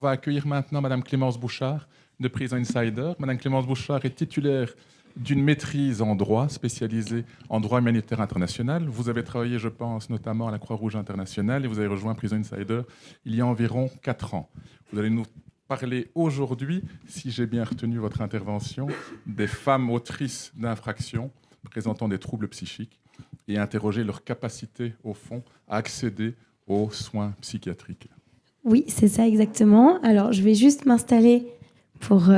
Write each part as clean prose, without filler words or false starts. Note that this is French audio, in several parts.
On va accueillir maintenant Madame Clémence Bouchard de Prison Insider. Madame Clémence Bouchard est titulaire d'une maîtrise en droit spécialisée en droit humanitaire international. Vous avez travaillé, je pense, notamment à la Croix-Rouge internationale et vous avez rejoint Prison Insider il y a environ 4 ans. Vous allez nous parler aujourd'hui, si j'ai bien retenu votre intervention, des femmes autrices d'infractions présentant des troubles psychiques et interroger leur capacité, au fond, à accéder aux soins psychiatriques. Oui, c'est ça exactement. Alors, je vais juste m'installer pour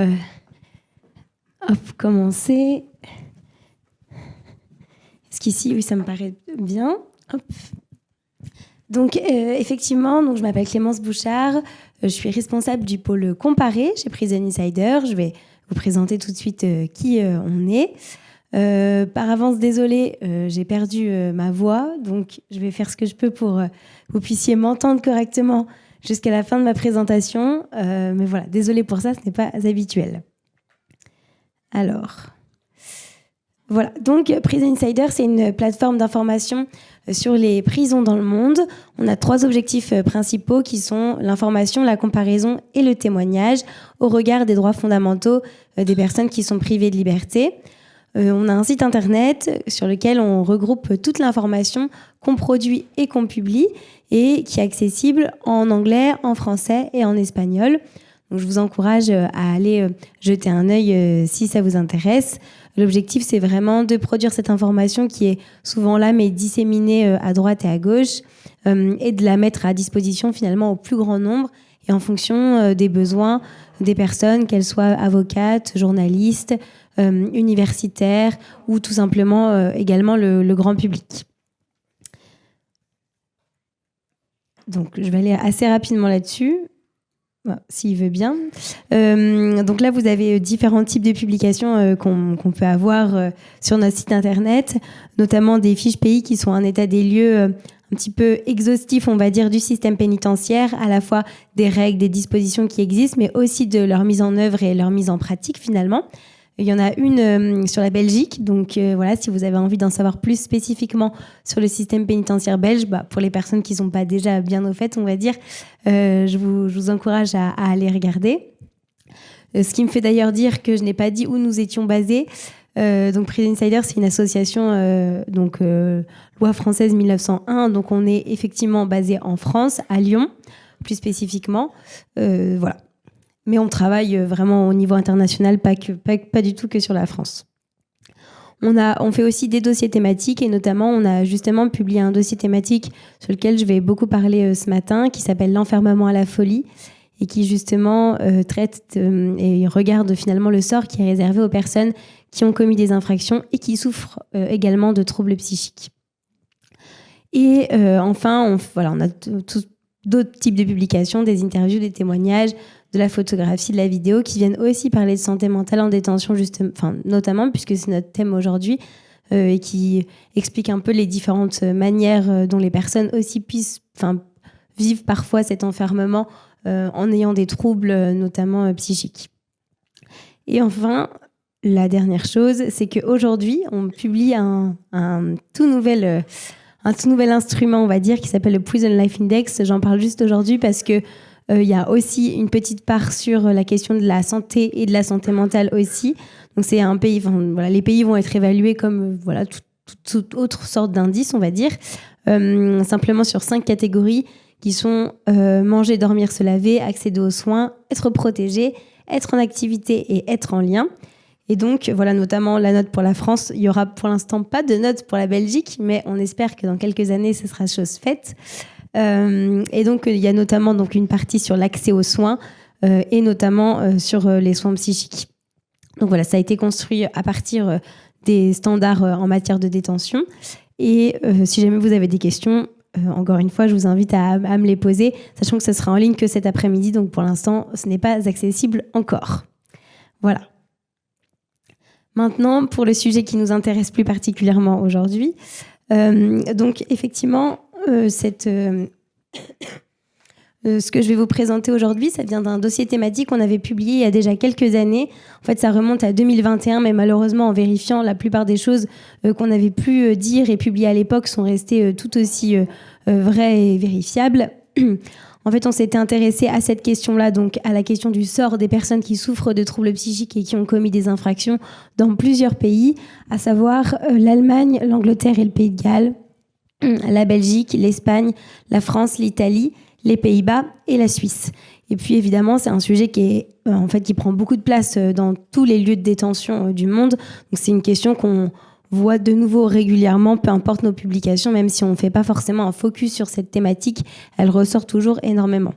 commencer. Est-ce qu'ici, oui, ça me paraît bien. Hop. Donc, effectivement, donc, je m'appelle Clémence Bouchard. Je suis responsable du pôle comparé chez Prison Insider. Je vais vous présenter tout de suite qui on est. Par avance, désolée, j'ai perdu ma voix. Donc, je vais faire ce que je peux pour que vous puissiez m'entendre correctement jusqu'à la fin de ma présentation. Mais voilà, désolée pour ça, ce n'est pas habituel. Alors, voilà. Donc, Prison Insider, c'est une plateforme d'information sur les prisons dans le monde. On a 3 objectifs principaux qui sont l'information, la comparaison et le témoignage au regard des droits fondamentaux des personnes qui sont privées de liberté. On a un site internet sur lequel on regroupe toute l'information qu'on produit et qu'on publie et qui est accessible en anglais, en français et en espagnol. Donc, je vous encourage à aller jeter un œil si ça vous intéresse. L'objectif, c'est vraiment de produire cette information qui est souvent là, mais disséminée à droite et à gauche, et de la mettre à disposition finalement au plus grand nombre et en fonction des besoins des personnes, qu'elles soient avocates, journalistes, universitaires ou tout simplement également le grand public. Donc, je vais aller assez rapidement là-dessus, s'il veut bien. Donc là, vous avez différents types de publications qu'on peut avoir sur notre site internet, notamment des fiches pays qui sont un état des lieux un petit peu exhaustif, on va dire, du système pénitentiaire, à la fois des règles, des dispositions qui existent, mais aussi de leur mise en œuvre et leur mise en pratique finalement. Il y en a une sur la Belgique, donc voilà, si vous avez envie d'en savoir plus spécifiquement sur le système pénitentiaire belge, pour les personnes qui ne sont pas déjà bien au fait, on va dire, je vous encourage à aller regarder. Ce qui me fait d'ailleurs dire que je n'ai pas dit où nous étions basés. Donc Prison Insider, c'est une association loi française 1901, donc on est effectivement basé en France, à Lyon, plus spécifiquement. Voilà. Mais on travaille vraiment au niveau international, pas du tout que sur la France. On fait aussi des dossiers thématiques et notamment on a justement publié un dossier thématique sur lequel je vais beaucoup parler ce matin qui s'appelle l'enfermement à la folie et qui justement traite et regarde finalement le sort qui est réservé aux personnes qui ont commis des infractions et qui souffrent également de troubles psychiques. Et enfin, on a d'autres types de publications, des interviews, des témoignages, de la photographie, de la vidéo, qui viennent aussi parler de santé mentale en détention, notamment, puisque c'est notre thème aujourd'hui, et qui explique un peu les différentes manières dont les personnes aussi puissent vivre parfois cet enfermement en ayant des troubles, notamment psychiques. Et enfin, la dernière chose, c'est qu'aujourd'hui, on publie un tout nouvel instrument, on va dire, qui s'appelle le Prison Life Index. J'en parle juste aujourd'hui parce que il y a aussi une petite part sur la question de la santé et de la santé mentale aussi. Donc c'est un pays, les pays vont être évalués comme toute autre sorte d'indice, on va dire, simplement sur 5 catégories qui sont manger, dormir, se laver, accéder aux soins, être protégé, être en activité et être en lien. Et donc, voilà, notamment la note pour la France. Il n'y aura pour l'instant pas de note pour la Belgique, mais on espère que dans quelques années, ce sera chose faite. Et donc, il y a notamment une partie sur l'accès aux soins et notamment sur les soins psychiques. Donc voilà, ça a été construit à partir des standards en matière de détention. Et si jamais vous avez des questions, encore une fois, je vous invite à me les poser, sachant que ça sera en ligne que cet après-midi. Donc pour l'instant, ce n'est pas accessible encore. Voilà. Maintenant, pour le sujet qui nous intéresse plus particulièrement aujourd'hui. Donc effectivement, ce que je vais vous présenter aujourd'hui, ça vient d'un dossier thématique qu'on avait publié il y a déjà quelques années. En fait, ça remonte à 2021, mais malheureusement, en vérifiant, la plupart des choses qu'on avait pu dire et publier à l'époque sont restées tout aussi vraies et vérifiables. En fait, on s'était intéressé à cette question-là, donc à la question du sort des personnes qui souffrent de troubles psychiques et qui ont commis des infractions dans plusieurs pays, à savoir l'Allemagne, l'Angleterre et le Pays de Galles, la Belgique, l'Espagne, la France, l'Italie, les Pays-Bas et la Suisse. Et puis évidemment, c'est un sujet qui prend beaucoup de place dans tous les lieux de détention du monde. Donc c'est une question qu'on voit de nouveau régulièrement, peu importe nos publications, même si on ne fait pas forcément un focus sur cette thématique, elle ressort toujours énormément.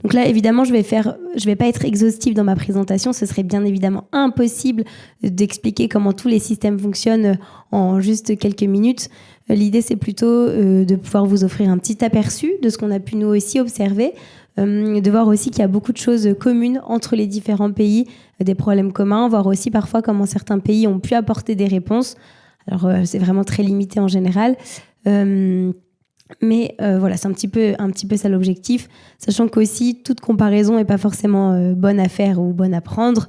Donc là, évidemment, je vais pas être exhaustive dans ma présentation. Ce serait bien évidemment impossible d'expliquer comment tous les systèmes fonctionnent en juste quelques minutes. L'idée, c'est plutôt de pouvoir vous offrir un petit aperçu de ce qu'on a pu nous aussi observer, de voir aussi qu'il y a beaucoup de choses communes entre les différents pays, des problèmes communs, voir aussi parfois comment certains pays ont pu apporter des réponses. Alors, c'est vraiment très limité en général. Mais voilà, c'est un petit peu ça l'objectif, sachant qu'aussi toute comparaison n'est pas forcément bonne à faire ou bonne à prendre.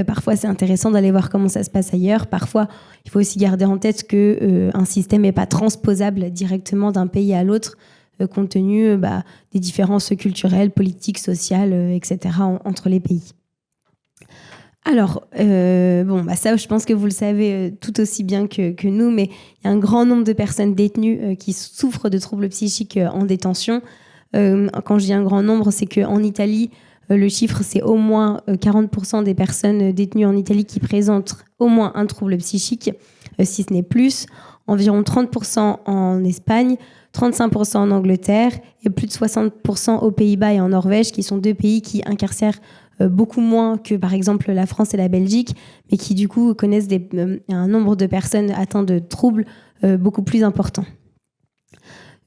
Parfois, c'est intéressant d'aller voir comment ça se passe ailleurs. Parfois, il faut aussi garder en tête qu'un système n'est pas transposable directement d'un pays à l'autre, compte tenu des différences culturelles, politiques, sociales, etc. entre les pays. Alors, ça, je pense que vous le savez tout aussi bien que nous, mais il y a un grand nombre de personnes détenues qui souffrent de troubles psychiques en détention. Quand je dis un grand nombre, c'est qu'en Italie, le chiffre, c'est au moins 40% des personnes détenues en Italie qui présentent au moins un trouble psychique, si ce n'est plus. Environ 30% en Espagne, 35% en Angleterre et plus de 60% aux Pays-Bas et en Norvège, qui sont deux pays qui incarcèrent beaucoup moins que par exemple la France et la Belgique, mais qui du coup connaissent un nombre de personnes atteintes de troubles beaucoup plus important.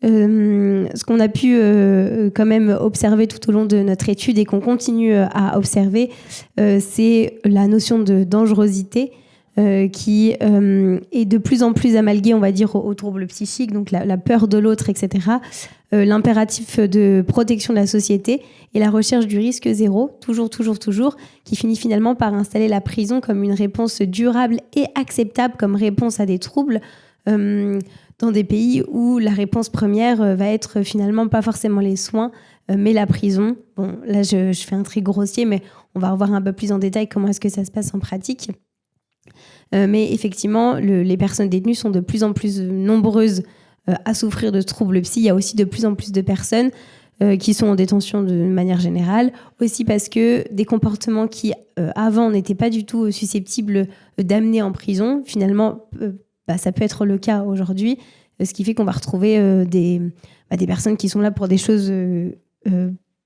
Ce qu'on a pu quand même observer tout au long de notre étude et qu'on continue à observer, c'est la notion de dangerosité qui est de plus en plus amalguée, on va dire, aux troubles psychiques, donc la peur de l'autre, etc. L'impératif de protection de la société et la recherche du risque zéro, toujours, qui finit finalement par installer la prison comme une réponse durable et acceptable comme réponse à des troubles dans des pays où la réponse première va être finalement pas forcément les soins, mais la prison. Bon, là, je fais un trait grossier, mais on va revoir un peu plus en détail comment est-ce que ça se passe en pratique. Mais effectivement, les personnes détenues sont de plus en plus nombreuses à souffrir de troubles psy. Il y a aussi de plus en plus de personnes qui sont en détention de manière générale, aussi parce que des comportements qui, avant, n'étaient pas du tout susceptibles d'amener en prison, finalement, ça peut être le cas aujourd'hui, ce qui fait qu'on va retrouver des personnes qui sont là pour des choses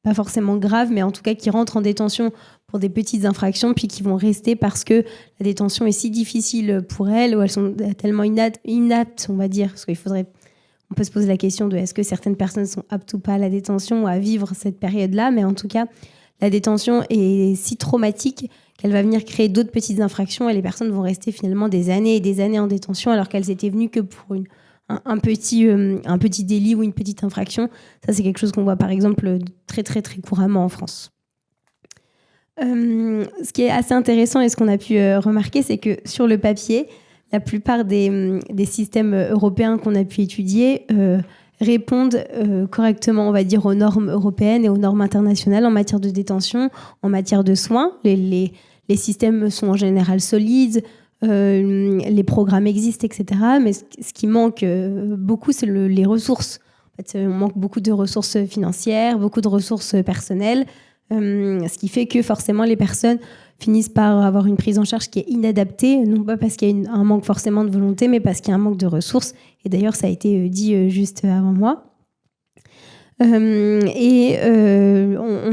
pas forcément graves, mais en tout cas qui rentrent en détention pour des petites infractions, puis qui vont rester parce que la détention est si difficile pour elles, ou elles sont tellement inaptes, on va dire, parce on peut se poser la question de est-ce que certaines personnes sont aptes ou pas à la détention ou à vivre cette période-là, mais en tout cas, la détention est si traumatique qu'elle va venir créer d'autres petites infractions et les personnes vont rester finalement des années et des années en détention alors qu'elles étaient venues que pour un petit délit ou une petite infraction. Ça, c'est quelque chose qu'on voit par exemple très très très couramment en France. Ce qui est assez intéressant et ce qu'on a pu remarquer, c'est que sur le papier, la plupart des systèmes européens qu'on a pu étudier répondent correctement, on va dire, aux normes européennes et aux normes internationales en matière de détention, en matière de soins. Les systèmes sont en général solides, les programmes existent, etc. Mais ce qui manque beaucoup, c'est les ressources. En fait, on manque beaucoup de ressources financières, beaucoup de ressources personnelles, ce qui fait que forcément les personnes finissent par avoir une prise en charge qui est inadaptée, non pas parce qu'il y a un manque forcément de volonté, mais parce qu'il y a un manque de ressources. Et d'ailleurs, ça a été dit juste avant moi. On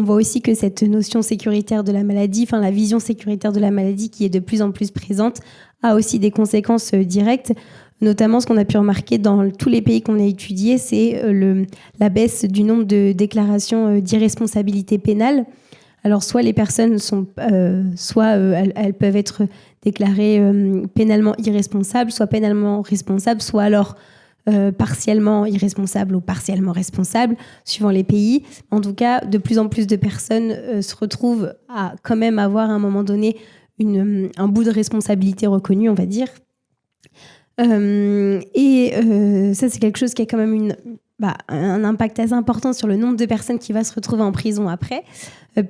voit aussi que cette notion sécuritaire de la maladie, enfin la vision sécuritaire de la maladie qui est de plus en plus présente, a aussi des conséquences directes. Notamment, ce qu'on a pu remarquer dans tous les pays qu'on a étudiés, c'est la baisse du nombre de déclarations d'irresponsabilité pénale. Alors, soit les personnes elles peuvent être déclarées pénalement irresponsables, soit pénalement responsables, soit alors partiellement irresponsables ou partiellement responsables, suivant les pays. En tout cas, de plus en plus de personnes se retrouvent à quand même avoir à un moment donné un bout de responsabilité reconnu, on va dire. Ça, c'est quelque chose qui a quand même un impact assez important sur le nombre de personnes qui va se retrouver en prison après,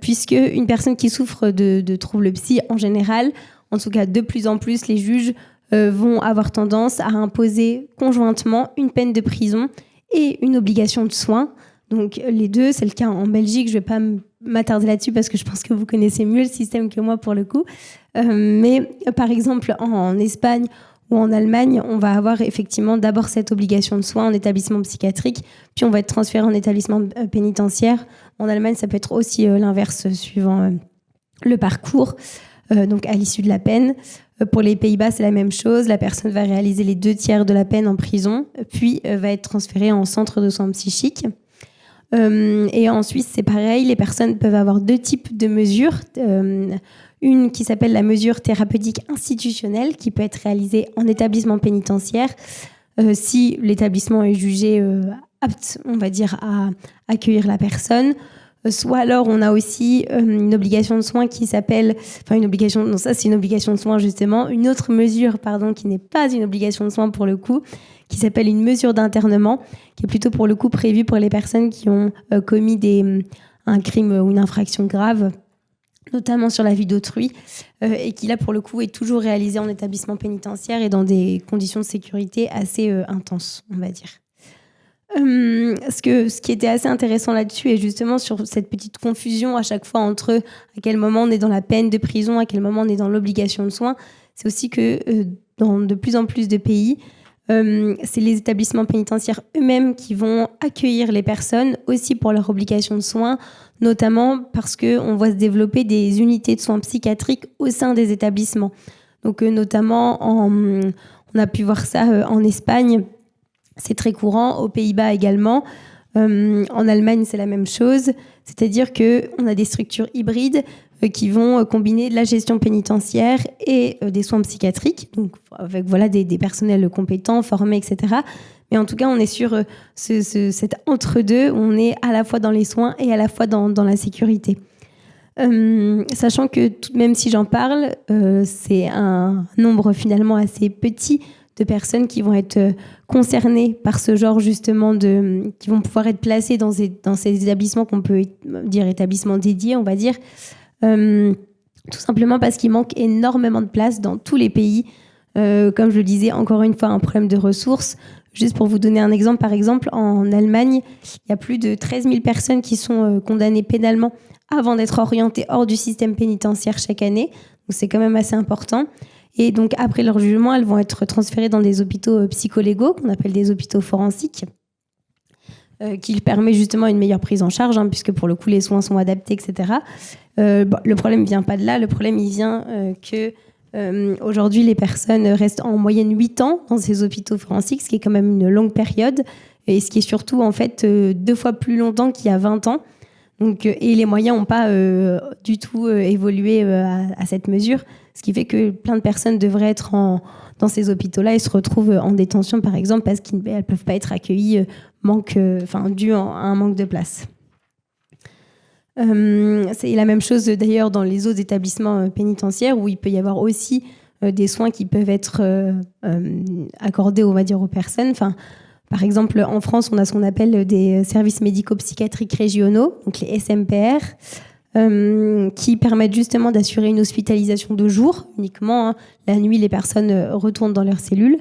puisque une personne qui souffre de troubles psy, en général, en tout cas de plus en plus, les juges vont avoir tendance à imposer conjointement une peine de prison et une obligation de soins. Donc les deux, c'est le cas en Belgique. Je ne vais pas m'attarder là-dessus parce que je pense que vous connaissez mieux le système que moi pour le coup. Mais par exemple, en Espagne ou en Allemagne, on va avoir effectivement d'abord cette obligation de soins en établissement psychiatrique, puis on va être transféré en établissement pénitentiaire. En Allemagne, ça peut être aussi l'inverse suivant le parcours, donc à l'issue de la peine. Pour les Pays-Bas, c'est la même chose. La personne va réaliser les 2/3 de la peine en prison, puis va être transférée en centre de soins psychiques. Et en Suisse, c'est pareil. Les personnes peuvent avoir 2 types de mesures. Une qui s'appelle la mesure thérapeutique institutionnelle, qui peut être réalisée en établissement pénitentiaire si l'établissement est jugé apte, on va dire, à accueillir la personne. Soit alors, on a aussi une obligation de soins qui s'appelle... Enfin, une obligation... Non, ça, c'est une obligation de soins, justement. Une autre mesure, qui n'est pas une obligation de soins pour le coup, qui s'appelle une mesure d'internement, qui est plutôt pour le coup prévue pour les personnes qui ont commis un crime ou une infraction grave, notamment sur la vie d'autrui, et qui là pour le coup est toujours réalisée en établissement pénitentiaire et dans des conditions de sécurité assez intenses, on va dire. Ce qui était assez intéressant là-dessus, et justement sur cette petite confusion à chaque fois entre à quel moment on est dans la peine de prison, à quel moment on est dans l'obligation de soins, c'est aussi que dans de plus en plus de pays, c'est les établissements pénitentiaires eux-mêmes qui vont accueillir les personnes aussi pour leur obligation de soins, notamment parce qu'on voit se développer des unités de soins psychiatriques au sein des établissements. Donc notamment, on a pu voir ça en Espagne, c'est très courant, aux Pays-Bas également. En Allemagne, c'est la même chose, c'est-à-dire qu'on a des structures hybrides qui vont combiner de la gestion pénitentiaire et des soins psychiatriques, donc avec des personnels compétents, formés, etc. Mais en tout cas, on est sur cet entre-deux où on est à la fois dans les soins et à la fois dans la sécurité. Sachant que même si j'en parle, c'est un nombre finalement assez petit de personnes qui vont être concernées par ce genre justement qui vont pouvoir être placées dans ces établissements qu'on peut dire établissements dédiés, on va dire, tout simplement parce qu'il manque énormément de place dans tous les pays. Comme je le disais, encore une fois, un problème de ressources. Juste pour vous donner un exemple, par exemple, en Allemagne, il y a plus de 13 000 personnes qui sont condamnées pénalement avant d'être orientées hors du système pénitentiaire chaque année. Donc c'est quand même assez important. Et donc, après leur jugement, elles vont être transférées dans des hôpitaux psycholégaux, qu'on appelle des hôpitaux forensiques, qui permet justement une meilleure prise en charge, puisque pour le coup, les soins sont adaptés, etc. Le problème ne vient pas de là. Le problème, il vient que aujourd'hui, les personnes restent en moyenne 8 ans dans ces hôpitaux forensiques, ce qui est quand même une longue période, et ce qui est surtout, en fait, 2 fois plus longtemps qu'il y a 20 ans. Donc, et les moyens n'ont pas du tout évolué à cette mesure, ce qui fait que plein de personnes devraient être dans ces hôpitaux-là et se retrouvent en détention, par exemple, parce qu'elles ne peuvent pas être accueillies dû à un manque de place. C'est la même chose d'ailleurs dans les autres établissements pénitentiaires où il peut y avoir aussi des soins qui peuvent être accordés, on va dire, aux personnes. Par exemple, en France, on a ce qu'on appelle des services médico-psychiatriques régionaux, donc les SMPR, qui permettent justement d'assurer une hospitalisation de jour uniquement. La nuit, les personnes retournent dans leurs cellules.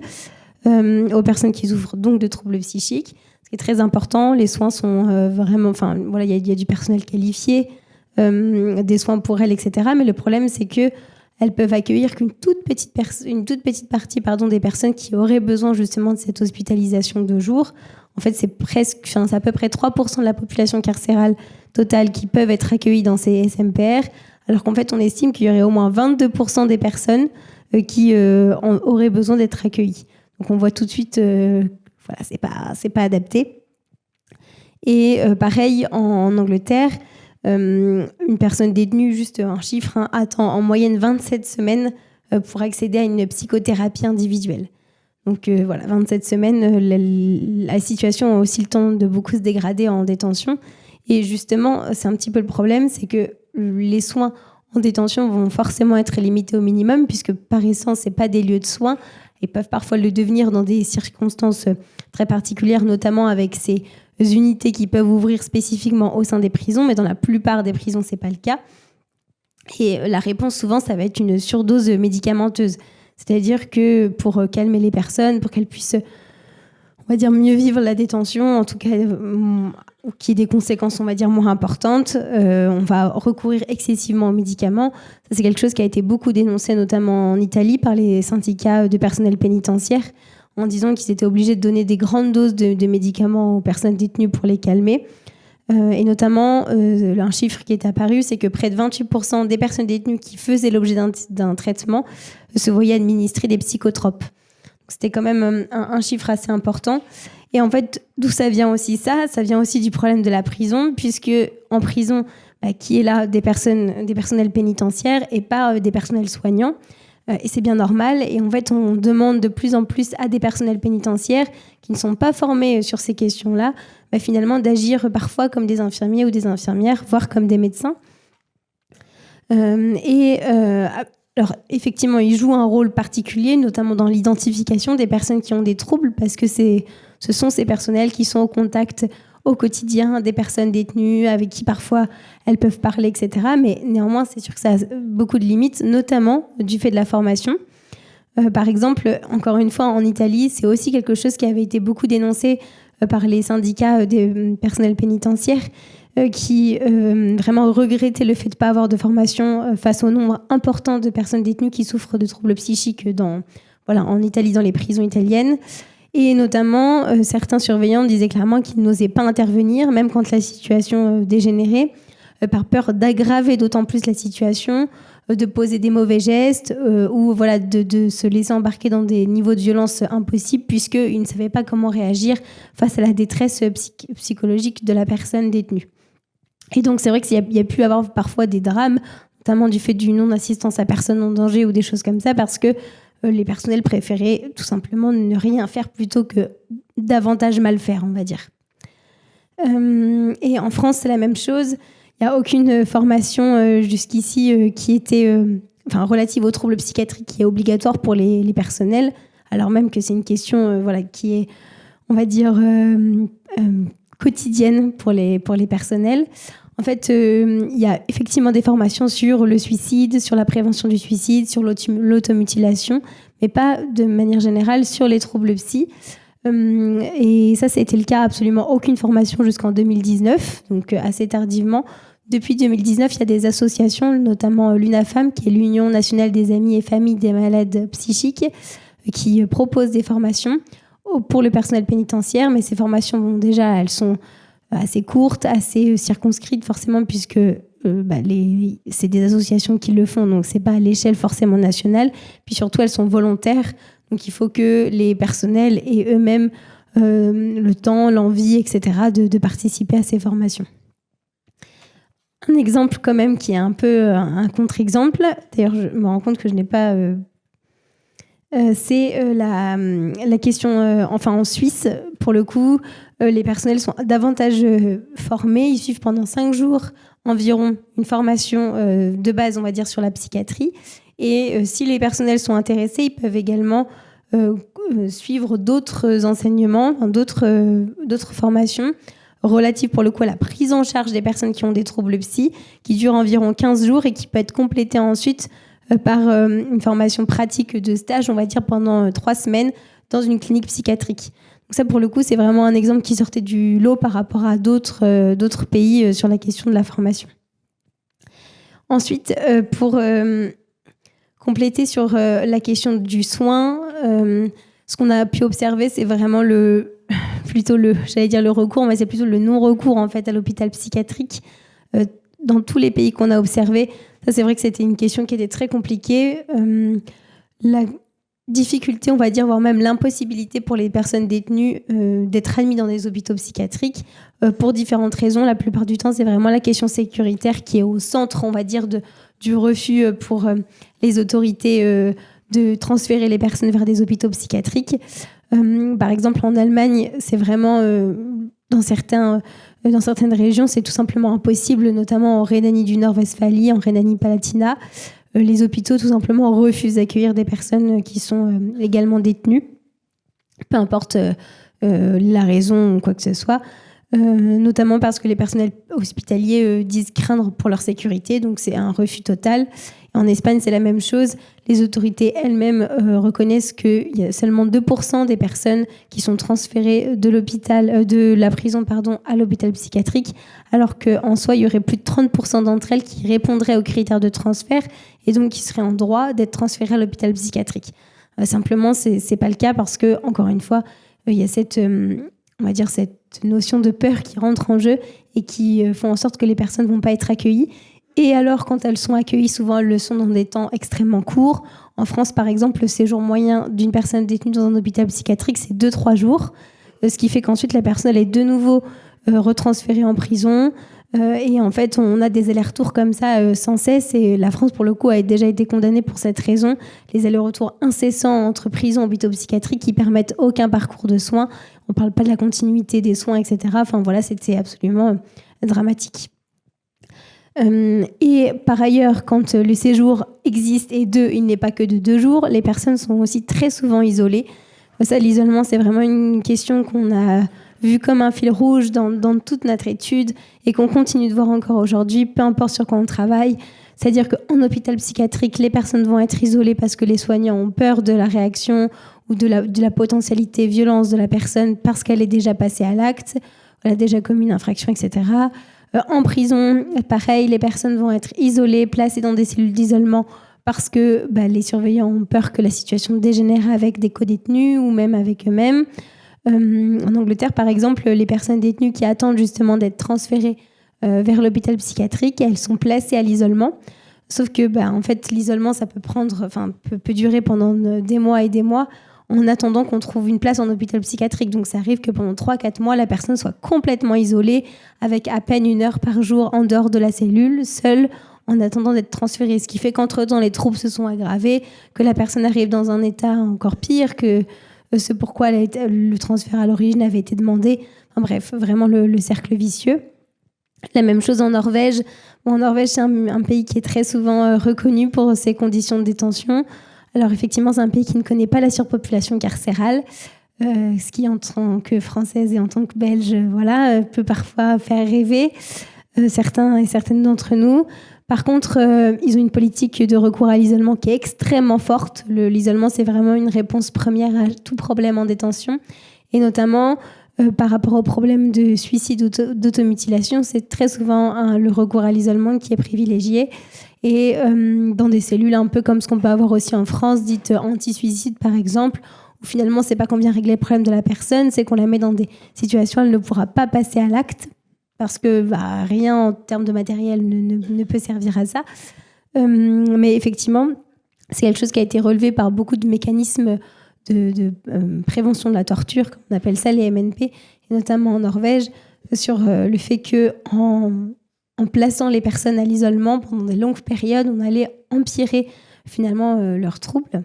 Aux personnes qui souffrent donc de troubles psychiques. Ce qui est très important, les soins sont vraiment... il y a du personnel qualifié, des soins pour elles, etc. Mais le problème, c'est que elles peuvent accueillir qu'une toute petite partie des personnes qui auraient besoin justement de cette hospitalisation de jour. En fait, c'est à peu près 3% de la population carcérale totale qui peuvent être accueillies dans ces SMPR, alors qu'en fait, on estime qu'il y aurait au moins 22% des personnes qui auraient besoin d'être accueillies. Donc, on voit tout de suite, c'est pas adapté. Et pareil, en Angleterre, une personne détenue, juste un chiffre, attend en moyenne 27 semaines pour accéder à une psychothérapie individuelle. Donc 27 semaines, la situation a aussi le temps de beaucoup se dégrader en détention. Et justement, c'est un petit peu le problème, c'est que les soins en détention vont forcément être limités au minimum, puisque par essence, ce n'est pas des lieux de soins. et peuvent parfois le devenir dans des circonstances très particulières, notamment avec ces unités qui peuvent ouvrir spécifiquement au sein des prisons, mais dans la plupart des prisons, c'est pas le cas. Et la réponse, souvent, ça va être une surdose médicamenteuse. C'est-à-dire que pour calmer les personnes, pour qu'elles puissent, on va dire, mieux vivre la détention, en tout cas, qui ait des conséquences, on va dire, moins importantes, on va recourir excessivement aux médicaments. Ça, c'est quelque chose qui a été beaucoup dénoncé, notamment en Italie, par les syndicats de personnel pénitentiaire, en disant qu'ils étaient obligés de donner des grandes doses de médicaments aux personnes détenues pour les calmer. Et notamment, un chiffre qui est apparu, c'est que près de 28% des personnes détenues qui faisaient l'objet d'un traitement se voyaient administrer des psychotropes. Donc, c'était quand même un chiffre assez important. Et en fait, d'où ça vient aussi ça vient aussi du problème de la prison, puisque en prison, qui est là des personnels pénitentiaires et pas des personnels soignants. Et c'est bien normal. Et en fait, on demande de plus en plus à des personnels pénitentiaires qui ne sont pas formés sur ces questions-là, finalement d'agir parfois comme des infirmiers ou des infirmières, voire comme des médecins. Alors, effectivement, ils jouent un rôle particulier, notamment dans l'identification des personnes qui ont des troubles, parce que ce sont ces personnels qui sont au contact au quotidien des personnes détenues, avec qui parfois elles peuvent parler, etc. Mais néanmoins, c'est sûr que ça a beaucoup de limites, notamment du fait de la formation. Par exemple, encore une fois, en Italie, c'est aussi quelque chose qui avait été beaucoup dénoncé par les syndicats des personnels pénitentiaires, qui vraiment regrettaient le fait de ne pas avoir de formation face au nombre important de personnes détenues qui souffrent de troubles psychiques en Italie, dans les prisons italiennes. Et notamment, certains surveillants disaient clairement qu'ils n'osaient pas intervenir, même quand la situation dégénérait, par peur d'aggraver d'autant plus la situation, de poser des mauvais gestes ou de se laisser embarquer dans des niveaux de violence impossibles, puisqu'ils ne savaient pas comment réagir face à la détresse psychologique de la personne détenue. Et donc, c'est vrai qu'il y a pu avoir parfois des drames, notamment du fait d'une non-assistance à personne en danger ou des choses comme ça, parce que les personnels préféraient tout simplement ne rien faire plutôt que davantage mal faire, on va dire. Et en France, c'est la même chose. Il n'y a aucune formation jusqu'ici qui était relative aux troubles psychiatriques qui est obligatoire pour les personnels, alors même que c'est une question qui est, on va dire, quotidienne pour les personnels. En fait, il y a effectivement des formations sur le suicide, sur la prévention du suicide, sur l'automutilation, mais pas de manière générale sur les troubles psy. Et ça a été le cas, absolument aucune formation jusqu'en 2019, donc assez tardivement. Depuis 2019, il y a des associations, notamment l'UNAFAM, qui est l'Union nationale des amis et familles des malades psychiques, qui propose des formations pour le personnel pénitentiaire, mais ces formations, elles sont assez courtes, assez circonscrites forcément, puisque c'est des associations qui le font, donc c'est pas à l'échelle forcément nationale. Puis surtout, elles sont volontaires, donc il faut que les personnels aient eux-mêmes le temps, l'envie, etc., de participer à ces formations. Un exemple quand même qui est un peu un contre-exemple, d'ailleurs je me rends compte que je n'ai pas... c'est la question, en Suisse, pour le coup, les personnels sont davantage formés. Ils suivent pendant 5 jours environ une formation de base, on va dire, sur la psychiatrie. Et si les personnels sont intéressés, ils peuvent également suivre d'autres enseignements, d'autres formations relatives pour le coup à la prise en charge des personnes qui ont des troubles psy, qui durent environ 15 jours et qui peut être complétée ensuite par une formation pratique de stage, on va dire, pendant 3 semaines dans une clinique psychiatrique. Donc ça, pour le coup, c'est vraiment un exemple qui sortait du lot par rapport à d'autres pays sur la question de la formation. Ensuite, pour compléter sur la question du soin, ce qu'on a pu observer, c'est vraiment plutôt le recours, mais c'est plutôt le non-recours en fait à l'hôpital psychiatrique dans tous les pays qu'on a observés. Ça, c'est vrai que c'était une question qui était très compliquée. La difficulté, on va dire, voire même l'impossibilité pour les personnes détenues d'être admises dans des hôpitaux psychiatriques pour différentes raisons. La plupart du temps, c'est vraiment la question sécuritaire qui est au centre, on va dire, du refus pour les autorités de transférer les personnes vers des hôpitaux psychiatriques. Par exemple, en Allemagne, c'est vraiment, dans certaines régions, c'est tout simplement impossible, notamment en Rhénanie du Nord-Westphalie, en Rhénanie-Palatinat. les hôpitaux, tout simplement, refusent d'accueillir des personnes qui sont légalement détenues, peu importe la raison ou quoi que ce soit, notamment parce que les personnels hospitaliers disent craindre pour leur sécurité, donc c'est un refus total. En Espagne, c'est la même chose. Les autorités elles-mêmes reconnaissent qu'il y a seulement 2% des personnes qui sont transférées de la prison à l'hôpital psychiatrique, alors qu'en soi, il y aurait plus de 30% d'entre elles qui répondraient aux critères de transfert et donc qui seraient en droit d'être transférées à l'hôpital psychiatrique. Simplement, c'est pas le cas parce que, encore une fois, il y a cette notion de peur qui rentre en jeu et qui font en sorte que les personnes ne vont pas être accueillies. Et alors, quand elles sont accueillies, souvent, elles le sont dans des temps extrêmement courts. En France, par exemple, le séjour moyen d'une personne détenue dans un hôpital psychiatrique, c'est 2-3 jours. Ce qui fait qu'ensuite, la personne elle est de nouveau retransférée en prison. Et en fait, on a des allers-retours comme ça sans cesse. Et la France, pour le coup, a déjà été condamnée pour cette raison. Les allers-retours incessants entre prison et hôpital psychiatrique qui permettent aucun parcours de soins. On ne parle pas de la continuité des soins, etc. Enfin, voilà, c'était absolument dramatique. Et par ailleurs, quand le séjour existe et il n'est pas que de 2 jours, les personnes sont aussi très souvent isolées. Ça, l'isolement, c'est vraiment une question qu'on a vue comme un fil rouge dans toute notre étude et qu'on continue de voir encore aujourd'hui, peu importe sur quoi on travaille. C'est-à-dire qu'en hôpital psychiatrique, les personnes vont être isolées parce que les soignants ont peur de la réaction ou de la potentialité violence de la personne parce qu'elle est déjà passée à l'acte, elle a déjà commis une infraction, etc. En prison, pareil, les personnes vont être isolées, placées dans des cellules d'isolement parce que les surveillants ont peur que la situation dégénère avec des codétenus ou même avec eux-mêmes. En Angleterre, par exemple, les personnes détenues qui attendent justement d'être transférées vers l'hôpital psychiatrique, elles sont placées à l'isolement. Sauf que, en fait, l'isolement, ça peut durer pendant des mois et des mois en attendant qu'on trouve une place en hôpital psychiatrique. Donc ça arrive que pendant 3-4 mois, la personne soit complètement isolée, avec à peine 1 heure par jour en dehors de la cellule, seule, en attendant d'être transférée. Ce qui fait qu'entre-temps, les troubles se sont aggravés, que la personne arrive dans un état encore pire que ce pourquoi le transfert à l'origine avait été demandé. Enfin bref, vraiment le cercle vicieux. La même chose en Norvège. En Norvège, c'est un pays qui est très souvent reconnu pour ses conditions de détention. Alors effectivement, c'est un pays qui ne connaît pas la surpopulation carcérale, ce qui, en tant que Française et en tant que Belge, peut parfois faire rêver certains et certaines d'entre nous. Par contre, ils ont une politique de recours à l'isolement qui est extrêmement forte. L'isolement, c'est vraiment une réponse première à tout problème en détention. Et notamment, par rapport au problème de suicide ou d'automutilation, c'est très souvent le recours à l'isolement qui est privilégié. Et dans des cellules un peu comme ce qu'on peut avoir aussi en France, dites anti-suicide par exemple, où finalement, c'est pas qu'on vient régler le problème de la personne, c'est qu'on la met dans des situations où elle ne pourra pas passer à l'acte, parce que rien en termes de matériel ne peut servir à ça. Mais effectivement, c'est quelque chose qui a été relevé par beaucoup de mécanismes de prévention de la torture, comme on appelle ça les MNP, et notamment en Norvège, sur le fait qu'en plaçant les personnes à l'isolement pendant des longues périodes, on allait empirer finalement leurs troubles.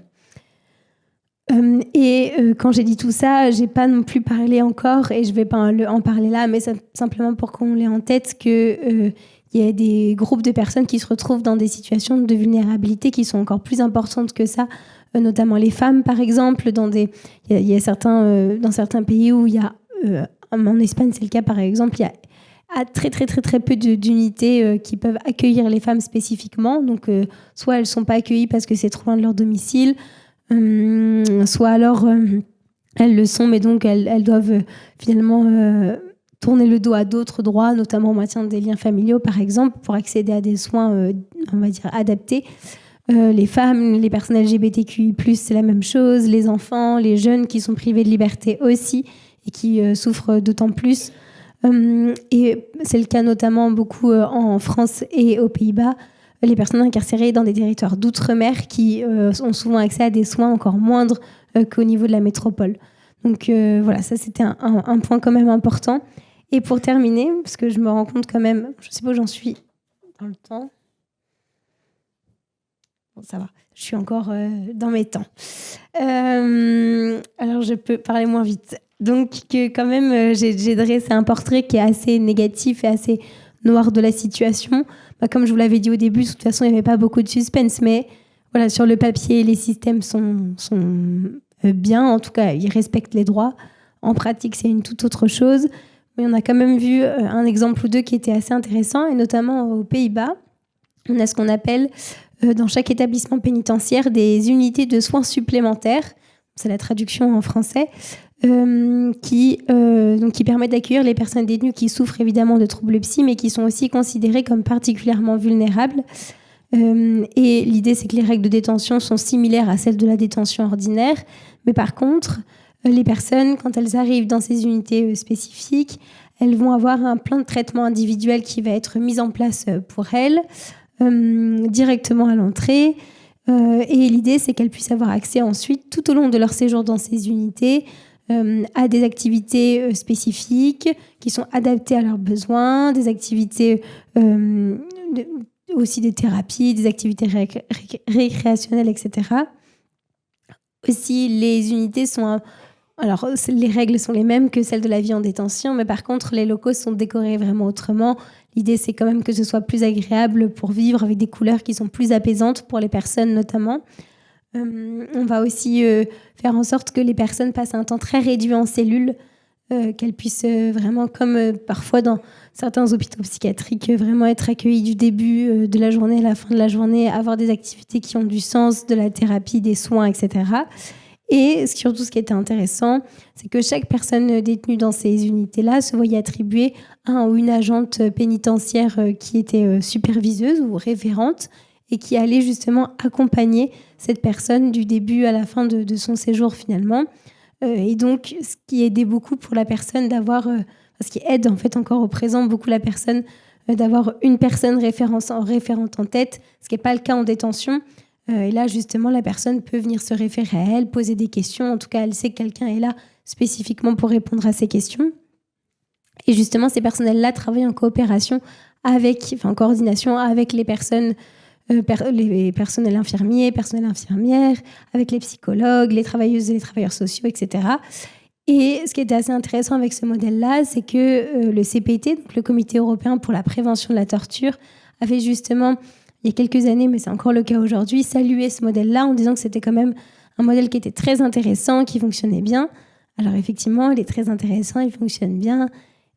Quand j'ai dit tout ça, j'ai pas non plus parlé encore, et je vais pas en parler là, mais simplement pour qu'on l'ait en tête que il y a des groupes de personnes qui se retrouvent dans des situations de vulnérabilité qui sont encore plus importantes que ça, notamment les femmes par exemple. Il y a dans certains pays où il y a, en Espagne c'est le cas par exemple, il y a très très très très peu d'unités qui peuvent accueillir les femmes spécifiquement. Donc soit elles sont pas accueillies parce que c'est trop loin de leur domicile, soit alors elles le sont, mais donc elles doivent finalement tourner le dos à d'autres droits, notamment au maintien des liens familiaux, par exemple, pour accéder à des soins, on va dire, adaptés. Les femmes, les personnes LGBTQI+, c'est la même chose. Les enfants, les jeunes qui sont privés de liberté aussi et qui souffrent d'autant plus. Et c'est le cas notamment beaucoup en France et aux Pays-Bas. Les personnes incarcérées dans des territoires d'outre-mer qui ont souvent accès à des soins encore moindres qu'au niveau de la métropole. Donc voilà, ça c'était un point quand même important. Et pour terminer, parce que je me rends compte quand même, je ne sais pas où j'en suis dans le temps. Bon, ça va, je suis encore dans mes temps. Alors je peux parler moins vite. Donc quand même, j'ai dressé un portrait qui est assez négatif et assez noir de la situation. comme je vous l'avais dit au début, de toute façon, il n'y avait pas beaucoup de suspense, mais voilà, sur le papier, les systèmes sont bien. En tout cas, ils respectent les droits. En pratique, c'est une toute autre chose. Mais on a quand même vu un exemple ou deux qui était assez intéressant, et notamment aux Pays-Bas. On a ce qu'on appelle, dans chaque établissement pénitentiaire, des unités de soins supplémentaires. C'est la traduction en français. Qui permettent d'accueillir les personnes détenues qui souffrent évidemment de troubles psy, mais qui sont aussi considérées comme particulièrement vulnérables. Et l'idée, c'est que les règles de détention sont similaires à celles de la détention ordinaire. Mais par contre, les personnes, quand elles arrivent dans ces unités spécifiques, elles vont avoir un plan de traitement individuel qui va être mis en place pour elles, directement à l'entrée. Et l'idée, c'est qu'elles puissent avoir accès ensuite, tout au long de leur séjour dans ces unités, à des activités spécifiques qui sont adaptées à leurs besoins, des activités, aussi des thérapies, des activités récréationnelles, etc. Aussi, les unités sont... Alors, les règles sont les mêmes que celles de la vie en détention, mais par contre, les locaux sont décorés vraiment autrement. L'idée, c'est quand même que ce soit plus agréable pour vivre, avec des couleurs qui sont plus apaisantes pour les personnes notamment. On va aussi faire en sorte que les personnes passent un temps très réduit en cellule, qu'elles puissent vraiment, comme parfois dans certains hôpitaux psychiatriques, vraiment être accueillies du début de la journée à la fin de la journée, avoir des activités qui ont du sens, de la thérapie, des soins, etc. Et surtout, ce qui était intéressant, c'est que chaque personne détenue dans ces unités-là se voyait attribuer un ou une agente pénitentiaire qui était superviseuse ou référente, et qui allait justement accompagner cette personne du début à la fin de son séjour finalement. Et donc, ce qui aidait beaucoup pour la personne d'avoir, ce qui aide en fait encore au présent beaucoup la personne d'avoir une personne référente en tête, ce qui n'est pas le cas en détention. Et là, justement, la personne peut venir se référer à elle, poser des questions. En tout cas, elle sait que quelqu'un est là spécifiquement pour répondre à ces questions. Et justement, ces personnels-là travaillent en coopération en coordination avec les personnes, les personnels infirmiers, personnels infirmières, avec les psychologues, les travailleuses et les travailleurs sociaux, etc. Et ce qui était assez intéressant avec ce modèle-là, c'est que le CPT, donc le Comité européen pour la prévention de la torture, avait justement, il y a quelques années, mais c'est encore le cas aujourd'hui, salué ce modèle-là en disant que c'était quand même un modèle qui était très intéressant, qui fonctionnait bien. Alors effectivement, il est très intéressant, il fonctionne bien.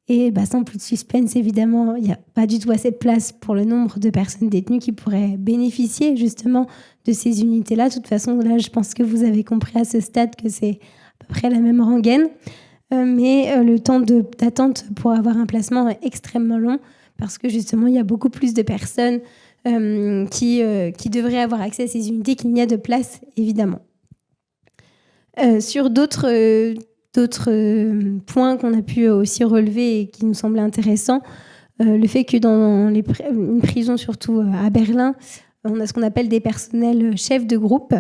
Et sans plus de suspense, évidemment, il n'y a pas du tout assez de place pour le nombre de personnes détenues qui pourraient bénéficier justement de ces unités-là. De toute façon, là, je pense que vous avez compris à ce stade que c'est à peu près la même rengaine. Mais le temps d'attente pour avoir un placement est extrêmement long parce que justement, il y a beaucoup plus de personnes qui devraient avoir accès à ces unités qu'il n'y a de place, évidemment. Sur d'autres points qu'on a pu aussi relever et qui nous semblaient intéressants, le fait que dans une prison, surtout à Berlin, on a ce qu'on appelle des personnels chefs de groupe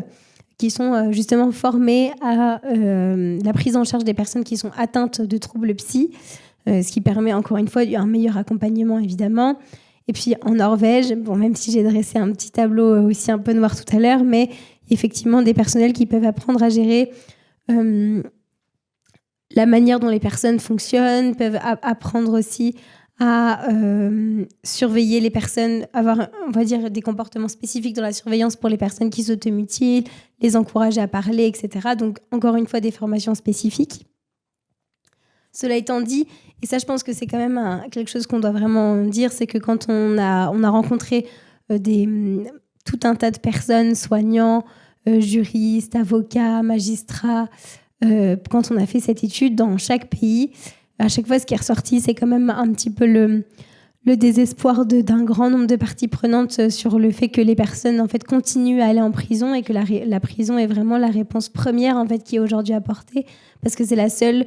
qui sont justement formés à la prise en charge des personnes qui sont atteintes de troubles psy, ce qui permet encore une fois un meilleur accompagnement évidemment. Et puis en Norvège, même si j'ai dressé un petit tableau aussi un peu noir tout à l'heure, mais effectivement des personnels qui peuvent apprendre à gérer la manière dont les personnes fonctionnent, peuvent apprendre aussi à surveiller les personnes, avoir, on va dire, des comportements spécifiques dans la surveillance pour les personnes qui s'automutilent, les encourager à parler, etc. Donc, encore une fois, des formations spécifiques. Cela étant dit, et ça, je pense que c'est quand même quelque chose qu'on doit vraiment dire, c'est que quand on a rencontré tout un tas de personnes, soignants, juristes, avocats, magistrats, quand on a fait cette étude dans chaque pays, à chaque fois, ce qui est ressorti, c'est quand même un petit peu le désespoir d'un grand nombre de parties prenantes sur le fait que les personnes en fait, continuent à aller en prison et que la prison est vraiment la réponse première en fait, qui est aujourd'hui apportée, parce que c'est la seule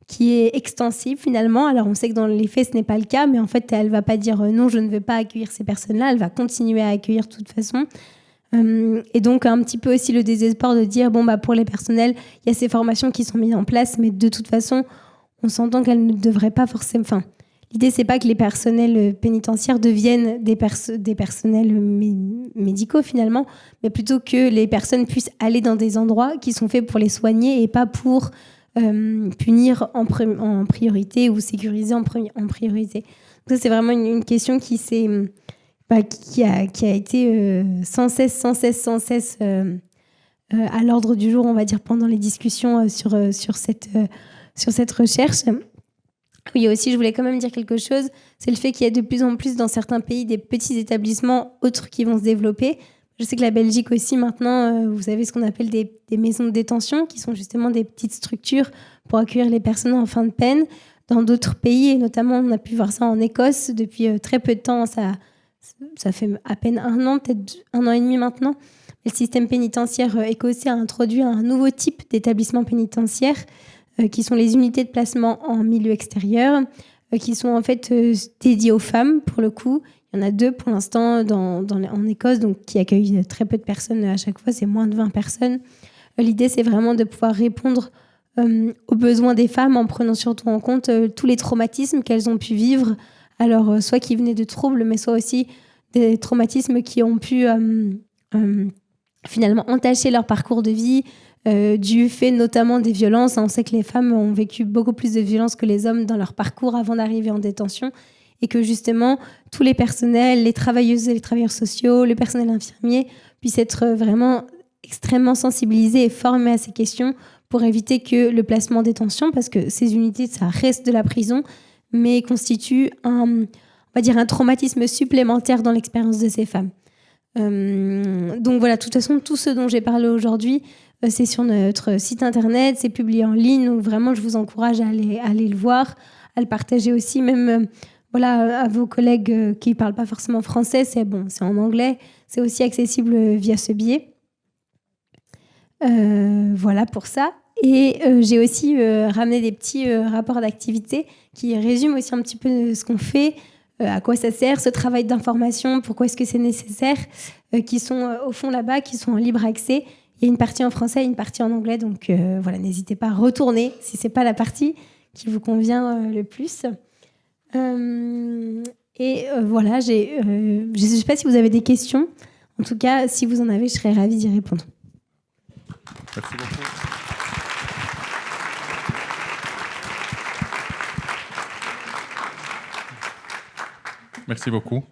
qui est extensive finalement. Alors on sait que dans les faits, ce n'est pas le cas, mais en fait, elle ne va pas dire non, je ne veux pas accueillir ces personnes-là, elle va continuer à accueillir de toute façon. Et donc un petit peu aussi le désespoir de dire pour les personnels, il y a ces formations qui sont mises en place, mais de toute façon, on s'entend qu'elles ne devraient pas forcément... Enfin, l'idée, c'est pas que les personnels pénitentiaires deviennent des personnels médicaux finalement, mais plutôt que les personnes puissent aller dans des endroits qui sont faits pour les soigner et pas pour punir en priorité ou sécuriser en priorité. Donc ça, c'est vraiment une question qui qui a été sans cesse à l'ordre du jour, on va dire, pendant les discussions sur cette recherche. Oui, aussi, je voulais quand même dire quelque chose, c'est le fait qu'il y a de plus en plus dans certains pays des petits établissements autres qui vont se développer. Je sais que la Belgique aussi, maintenant, vous avez ce qu'on appelle des maisons de détention, qui sont justement des petites structures pour accueillir les personnes en fin de peine. Dans d'autres pays, et notamment, on a pu voir ça en Écosse depuis très peu de temps, ça fait à peine 1 an, peut-être 1 an et demi maintenant. Le système pénitentiaire écossais a introduit un nouveau type d'établissement pénitentiaire qui sont les unités de placement en milieu extérieur, qui sont en fait dédiées aux femmes, pour le coup. Il y en a 2 pour l'instant en Écosse, donc, qui accueillent très peu de personnes à chaque fois, c'est moins de 20 personnes. L'idée, c'est vraiment de pouvoir répondre aux besoins des femmes en prenant surtout en compte tous les traumatismes qu'elles ont pu vivre, alors soit qui venaient de troubles, mais soit aussi des traumatismes qui ont pu finalement entacher leur parcours de vie, du fait notamment des violences. On sait que les femmes ont vécu beaucoup plus de violences que les hommes dans leur parcours avant d'arriver en détention, et que justement tous les personnels, les travailleuses et les travailleurs sociaux, le personnel infirmier puissent être vraiment extrêmement sensibilisés et formés à ces questions pour éviter que le placement en détention, parce que ces unités, ça reste de la prison, mais constitue on va dire un traumatisme supplémentaire dans l'expérience de ces femmes. Donc voilà, de toute façon, tout ce dont j'ai parlé aujourd'hui, c'est sur notre site internet, c'est publié en ligne, donc vraiment je vous encourage à aller le voir, à le partager aussi, même à vos collègues qui ne parlent pas forcément français, c'est en anglais, c'est aussi accessible via ce biais. Voilà pour ça. Et j'ai aussi ramené des petits rapports d'activité qui résument aussi un petit peu ce qu'on fait, à quoi ça sert, ce travail d'information, pourquoi est-ce que c'est nécessaire, qui sont au fond là-bas, qui sont en libre accès. Il y a une partie en français et une partie en anglais, donc n'hésitez pas à retourner si ce n'est pas la partie qui vous convient le plus. Je ne sais pas si vous avez des questions. En tout cas, si vous en avez, je serais ravie d'y répondre. Merci beaucoup. Merci beaucoup.